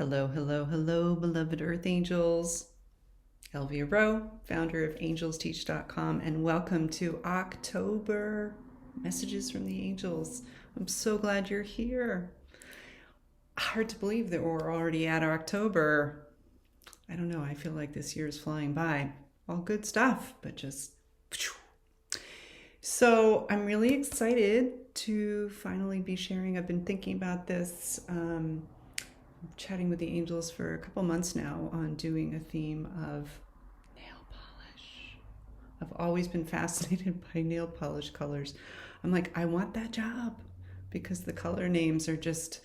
Hello, hello, hello, beloved Earth Angels. Elvia Rowe, founder of angelsteach.com, and welcome to October Messages from the Angels. I'm so glad you're here. Hard to believe that we're already at October. I don't know, I feel like this year is flying by. All good stuff, but just... So I'm really excited to finally be sharing. I've been thinking about this, chatting with the angels for a couple months now on doing a theme of nail polish. I've always been fascinated by nail polish colors. I'm like, I want that job because the color names are just,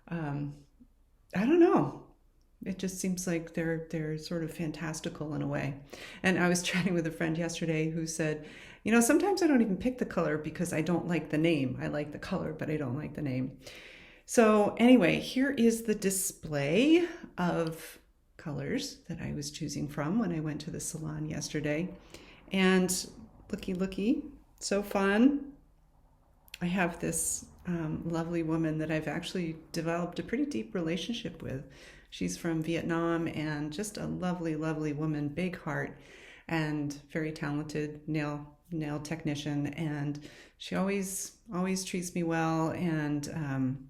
I don't know. It just seems like they're sort of fantastical in a way. And I was chatting with a friend yesterday who said, sometimes I don't even pick the color because I don't like the name. I like the color, but I don't like the name. So anyway, here is the display of colors that I was choosing from when I went to the salon yesterday. And looky, so fun. I have this lovely woman that I've actually developed a pretty deep relationship with. She's from Vietnam and just a lovely, lovely woman, big heart, and very talented nail technician. And she always treats me well. And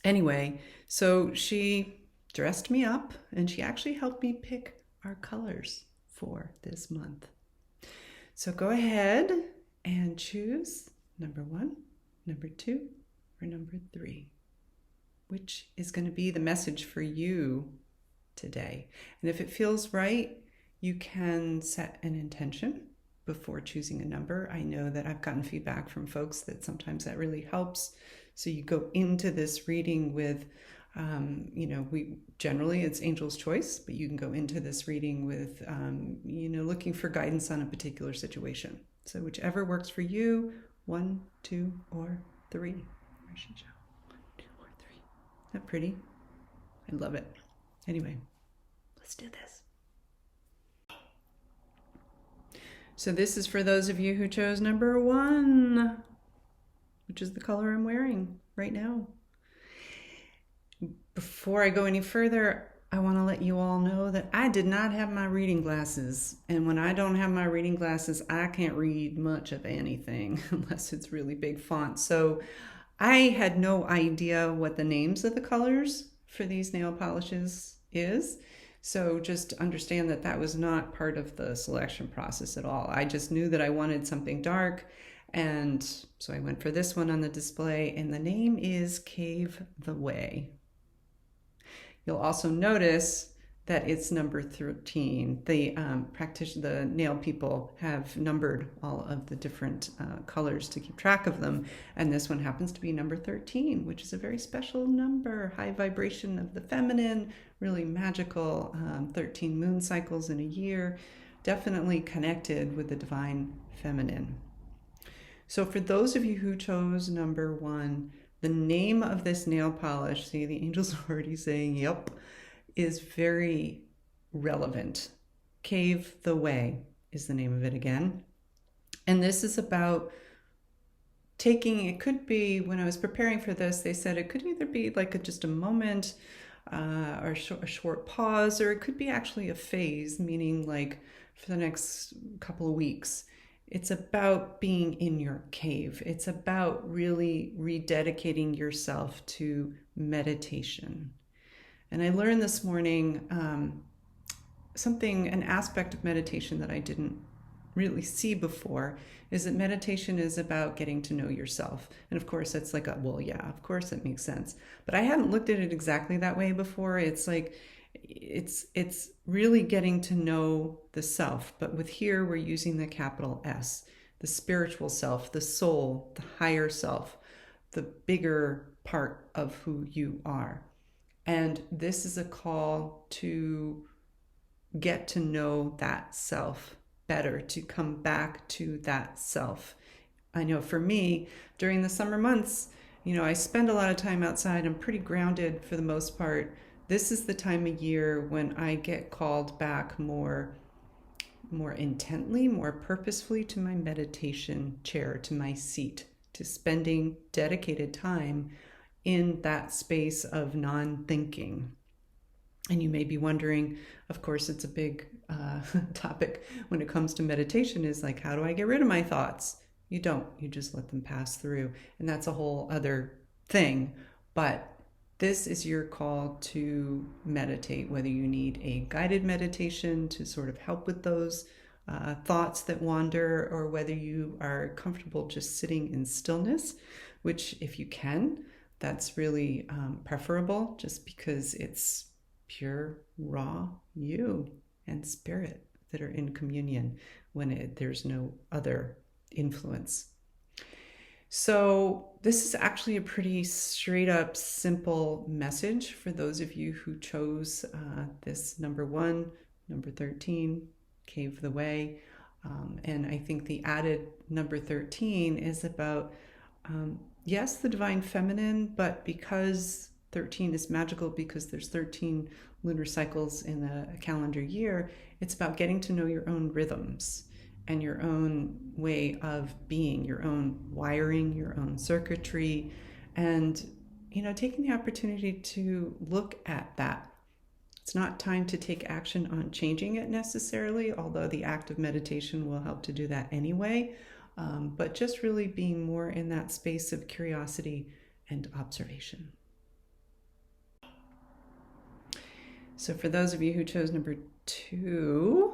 anyway, so she dressed me up and she actually helped me pick our colors for this month. So go ahead and choose number 1, number 2, or number 3. Which is going to be the message for you today. And if it feels right, you can set an intention before choosing a number. I know that I've gotten feedback from folks that sometimes that really helps. So you go into this reading with, we generally it's angel's choice, but you can go into this reading with, looking for guidance on a particular situation. So whichever works for you, 1, 2, or 3. Where should you? Isn't that pretty? I love it. Anyway, let's do this. So this is for those of you who chose number 1, which is the color I'm wearing right now. Before I go any further, I want to let you all know that I did not have my reading glasses. And when I don't have my reading glasses, I can't read much of anything unless it's really big font. So I had no idea what the names of the colors for these nail polishes is. So just understand that that was not part of the selection process at all. I just knew that I wanted something dark. And so I went for this one on the display, and the name is Cave the Way. You'll also notice that it's number 13. The the nail people have numbered all of the different colors to keep track of them. And this one happens to be number 13, which is a very special number, high vibration of the feminine, really magical, 13 moon cycles in a year, definitely connected with the divine feminine. So for those of you who chose number 1, the name of this nail polish, see the angels are already saying, yep, is very relevant. Cave the Way is the name of it again. And this is about taking, it could be, when I was preparing for this, they said it could either be like just a moment or a short pause, or it could be actually a phase, meaning like for the next couple of weeks. It's about being in your cave. It's about really rededicating yourself to meditation. And I learned this morning an aspect of meditation that I didn't really see before, is that meditation is about getting to know yourself. And of course, it's like, well, yeah, of course it makes sense. But I hadn't looked at it exactly that way before. It's like, it's really getting to know the self. But with here, we're using the capital S, the spiritual self, the soul, the higher self, the bigger part of who you are. And this is a call to get to know that self better, to come back to that self. I know for me, during the summer months, I spend a lot of time outside. I'm pretty grounded for the most part. This is the time of year when I get called back more intently, more purposefully to my meditation chair, to my seat, to spending dedicated time in that space of non-thinking. And you may be wondering, of course, it's a big topic when it comes to meditation, is like, how do I get rid of my thoughts? You don't. You just let them pass through. And that's a whole other thing. But this is your call to meditate, whether you need a guided meditation to sort of help with those thoughts that wander, or whether you are comfortable just sitting in stillness, which, if you can, that's really preferable, just because it's pure, raw you and spirit that are in communion when there's no other influence. So this is actually a pretty straight up, simple message for those of you who chose this number 1, number 13, Cave the Way. And I think the added number 13 is about, yes, the divine feminine, but because 13 is magical, because there's 13 lunar cycles in a calendar year, it's about getting to know your own rhythms and your own way of being, your own wiring, your own circuitry, and, taking the opportunity to look at that. It's not time to take action on changing it necessarily, although the act of meditation will help to do that anyway, but just really being more in that space of curiosity and observation. So for those of you who chose number 2,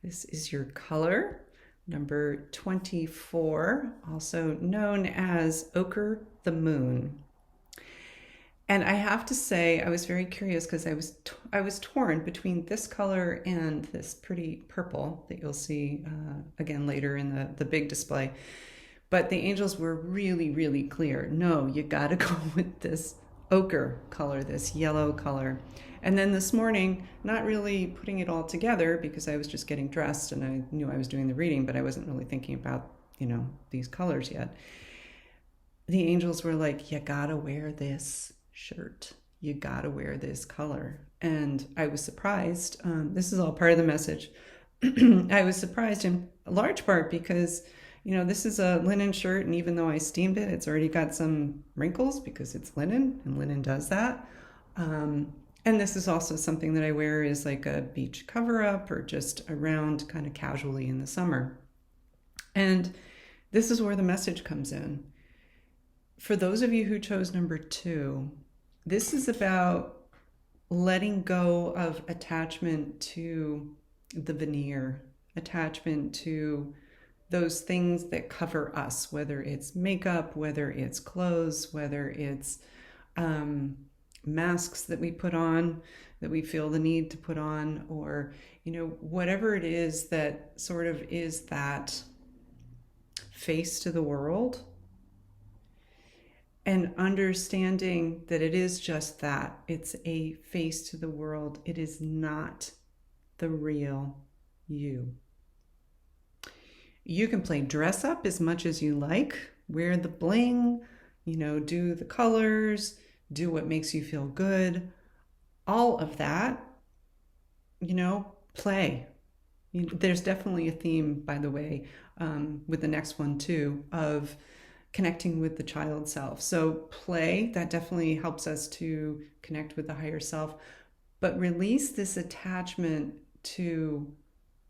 this is your color, number 24, also known as Ochre the Moon. And I have to say, I was very curious because I was torn between this color and this pretty purple that you'll see again later in the big display. But the angels were really, really clear. No, you got to go with this ochre color, this yellow color. And then this morning, not really putting it all together because I was just getting dressed and I knew I was doing the reading, but I wasn't really thinking about, these colors yet. The angels were like, you gotta wear this shirt. You gotta wear this color. And I was surprised. This is all part of the message. I was surprised in large part because, this is a linen shirt, and even though I steamed it, it's already got some wrinkles because it's linen, and linen does that. And this is also something that I wear as like a beach cover-up or just around kind of casually in the summer. And this is where the message comes in. For those of you who chose number 2, this is about letting go of attachment to the veneer, attachment to those things that cover us, whether it's makeup, whether it's clothes, whether it's masks that we put on, that we feel the need to put on, or, whatever it is that sort of is that face to the world. And understanding that it is just that. It's a face to the world. It is not the real you. You can play dress up as much as you like, wear the bling, do the colors, do what makes you feel good. All of that, play. There's definitely a theme, by the way, with the next one too, of connecting with the child self. So play, that definitely helps us to connect with the higher self, but release this attachment to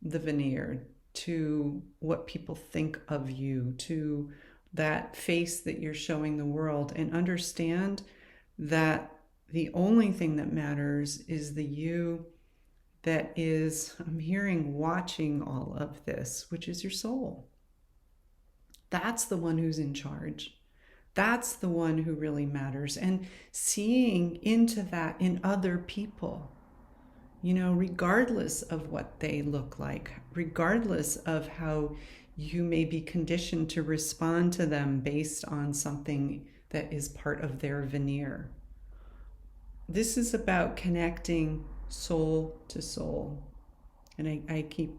the veneer, to what people think of you, to that face that you're showing the world, and understand that the only thing that matters is the you that is, I'm hearing, watching all of this, which is your soul. That's the one who's in charge. That's the one who really matters. And seeing into that in other people, regardless of what they look like, regardless of how you may be conditioned to respond to them based on something that is part of their veneer. This is about connecting soul to soul. And I keep,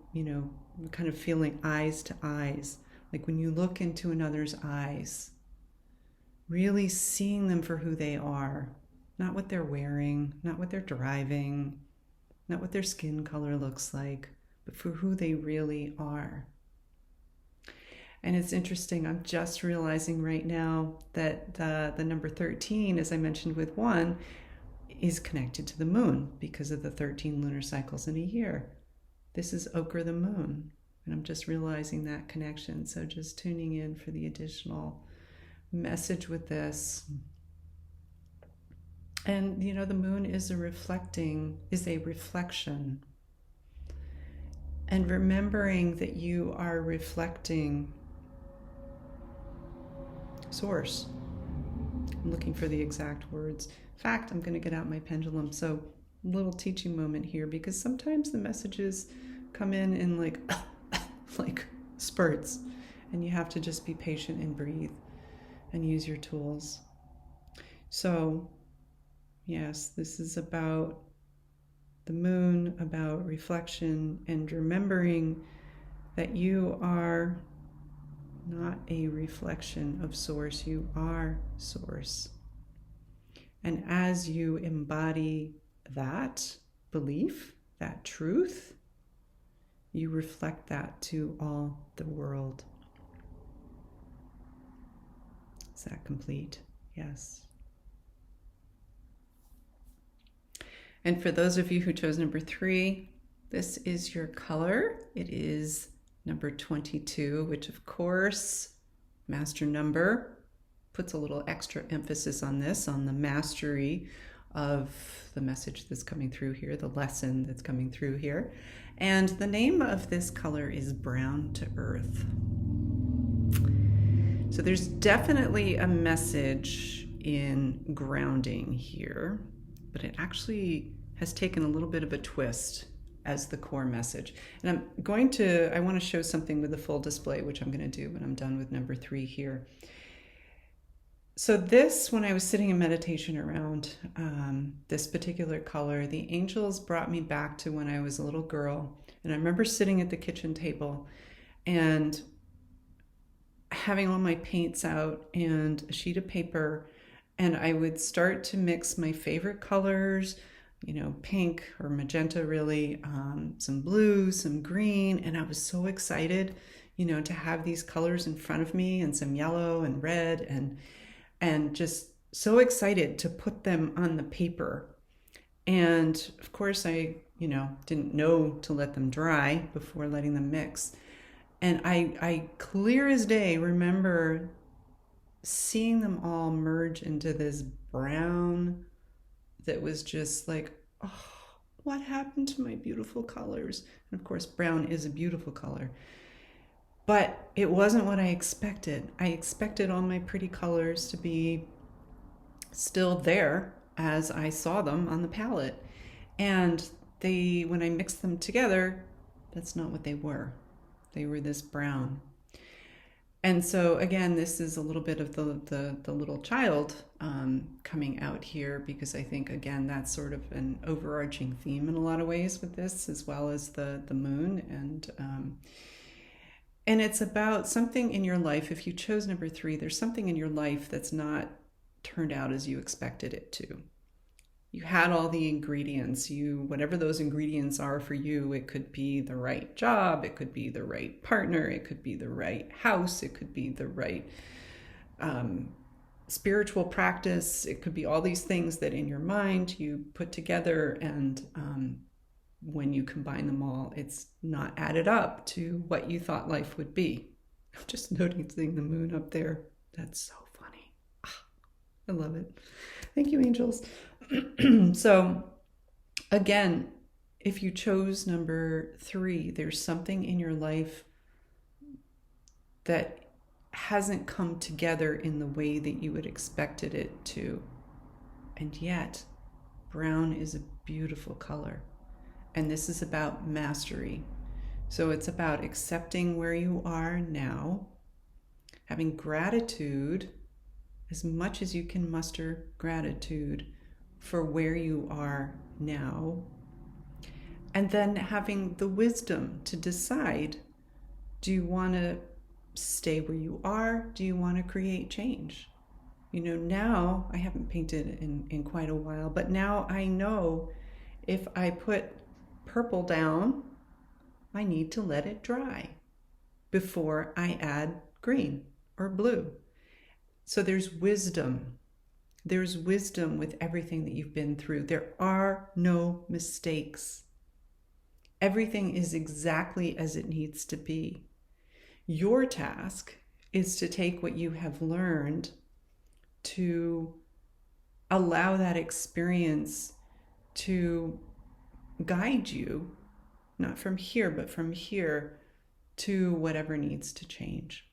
kind of feeling eyes to eyes. Like when you look into another's eyes, really seeing them for who they are, not what they're wearing, not what they're driving, not what their skin color looks like, but for who they really are. And it's interesting, I'm just realizing right now that the number 13, as I mentioned with 1, is connected to the moon because of the 13 lunar cycles in a year. This is ochre the moon. And I'm just realizing that connection. So just tuning in for the additional message with this. And you know, the moon is a reflection. And remembering that you are reflecting source. I'm looking for the exact words. In fact, I'm going to get out my pendulum. So, little teaching moment here, because sometimes the messages come in like like spurts, and you have to just be patient and breathe and use your tools. So, yes, this is about the moon, about reflection, and remembering that you are not a reflection of source, you are source. And as you embody that belief, that truth, you reflect that to all the world. Is that complete? Yes. And for those of you who chose number 3, this is your color. It is number 22, which of course, master number, puts a little extra emphasis on this, on the mastery of the message that's coming through here, the lesson that's coming through here. And the name of this color is Brown to Earth. So there's definitely a message in grounding here, but it actually has taken a little bit of a twist as the core message. And I want to show something with a full display, which I'm going to do when I'm done with number 3 here. So this, when I was sitting in meditation around this particular color, the angels brought me back to when I was a little girl. And I remember sitting at the kitchen table and having all my paints out and a sheet of paper, and I would start to mix my favorite colors, you know, pink or magenta really, some blue, some green, and I was so excited, you know, to have these colors in front of me, and some yellow and red, and just so excited to put them on the paper. And of course I, you know, didn't know to let them dry before letting them mix. And I clear as day remember seeing them all merge into this brown that was just like, oh, what happened to my beautiful colors? And of course, brown is a beautiful color. But it wasn't what I expected. I expected all my pretty colors to be still there as I saw them on the palette. And when I mixed them together, that's not what they were. They were this brown. And so again, this is a little bit of the little child coming out here, because I think, again, that's sort of an overarching theme in a lot of ways with this, as well as the moon. And it's about something in your life. If you chose number 3, there's something in your life that's not turned out as you expected it to. You had all the ingredients, whatever those ingredients are for you. It could be the right job, it could be the right partner, it could be the right house, it could be the right spiritual practice, it could be all these things that in your mind you put together, and when you combine them all, it's not added up to what you thought life would be. I'm just noticing the moon up there. That's so funny. I love it. Thank you, angels. So again, if you chose number 3, there's something in your life that hasn't come together in the way that you had expected it to. And yet, brown is a beautiful color. And this is about mastery. So it's about accepting where you are now, having gratitude, as much as you can muster gratitude for where you are now, and then having the wisdom to decide, do you want to stay where you are? Do you want to create change? You know, now I haven't painted in quite a while, but now I know if I put purple down, I need to let it dry before I add green or blue. So there's wisdom There's wisdom with everything that you've been through. There are no mistakes. Everything is exactly as it needs to be. Your task is to take what you have learned to allow that experience to guide you, not from here, but from here to whatever needs to change.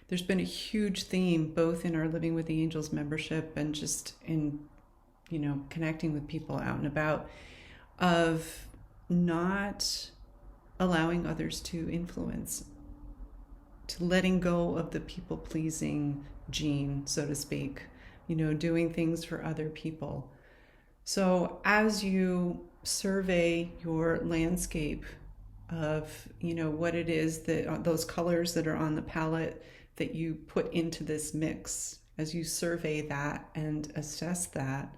There's been a huge theme both in our Living with the Angels membership and just in, connecting with people out and about, of not allowing others to influence, to letting go of the people-pleasing gene, so to speak, doing things for other people. So as you survey your landscape of, what it is that those colors that are on the palette that you put into this mix, as you survey that and assess that,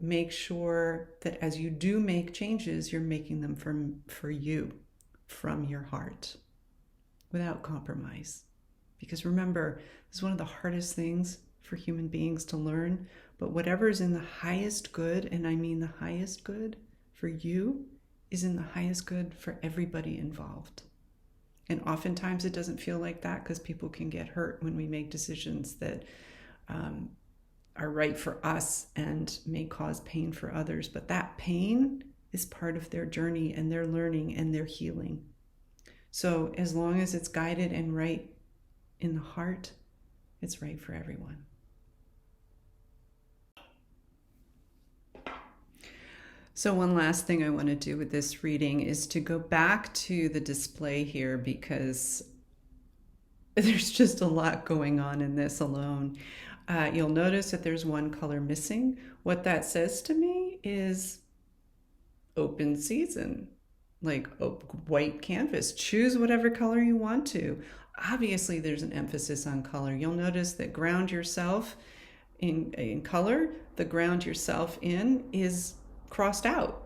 make sure that as you do make changes, you're making them for you, from your heart, without compromise. Because remember, this is one of the hardest things for human beings to learn, but whatever is in the highest good, and I mean the highest good for you, is in the highest good for everybody involved. And oftentimes it doesn't feel like that because people can get hurt when we make decisions that are right for us and may cause pain for others. But that pain is part of their journey and their learning and their healing. So as long as it's guided and right in the heart, it's right for everyone. So one last thing I want to do with this reading is to go back to the display here, because there's just a lot going on in this alone. You'll notice that there's one color missing. What that says to me is open season, like white canvas. Choose whatever color you want to. Obviously, there's an emphasis on color. You'll notice that ground yourself in color, the ground yourself in is crossed out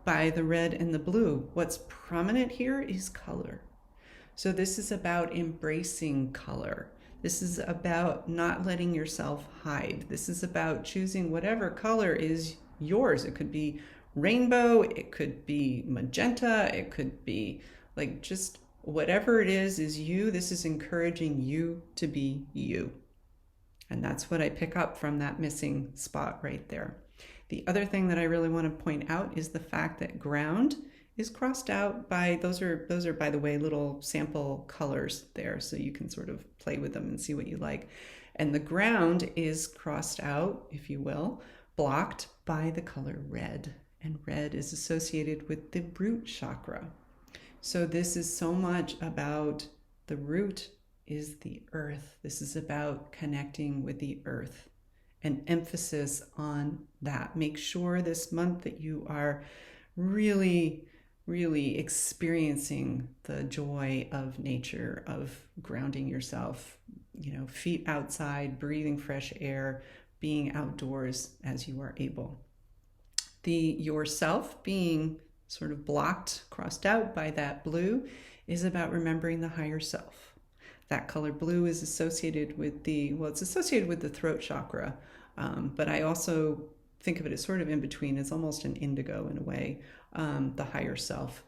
by the red and the blue. What's prominent here is color. So this is about embracing color. This is about not letting yourself hide. This is about choosing whatever color is yours. It could be rainbow, it could be magenta, it could be like just whatever it is you. This is encouraging you to be you. And that's what I pick up from that missing spot right there. The other thing that I really want to point out is the fact that ground is crossed out by, those are by the way, little sample colors there, so you can sort of play with them and see what you like. And the ground is crossed out, if you will, blocked by the color red. And red is associated with the root chakra. So this is so much about the root is the earth. This is about connecting with the earth. An emphasis on that. Make sure this month that you are really, really experiencing the joy of nature, of grounding yourself, feet outside, breathing fresh air, being outdoors as you are able. The yourself being sort of blocked, crossed out by that blue is about remembering the higher self. That color blue is associated with it's associated with the throat chakra, but I also think of it as sort of in between. It's almost an indigo in a way, the higher self.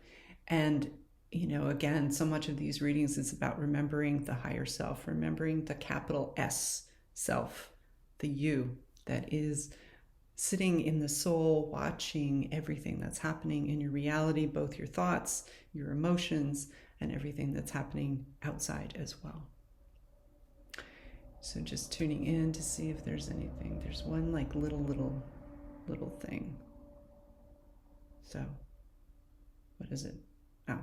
And, again, so much of these readings is about remembering the higher self, remembering the capital S self, the you that is sitting in the soul, watching everything that's happening in your reality, both your thoughts, your emotions, and everything that's happening outside as well. So just tuning in to see if there's anything. There's one like little thing. So what is it? Oh,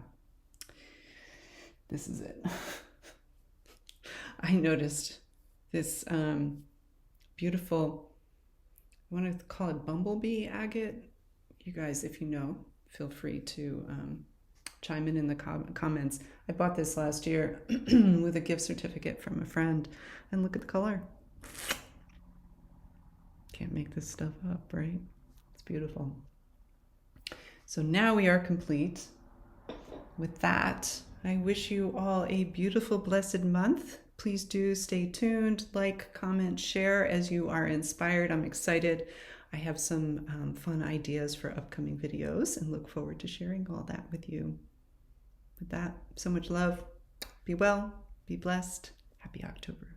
this is it. I noticed this beautiful, I want to call it bumblebee agate. You guys, if you know, feel free to chime in the comments. I bought this last year with a gift certificate from a friend, and look at the color. Can't make this stuff up, right? It's beautiful. So now we are complete. With that, I wish you all a beautiful, blessed month. please do stay tuned, like, comment, share as you are inspired. I'm excited. I have some fun ideas for upcoming videos and look forward to sharing all that with you. With that, so much love. Be well, be blessed. Happy October.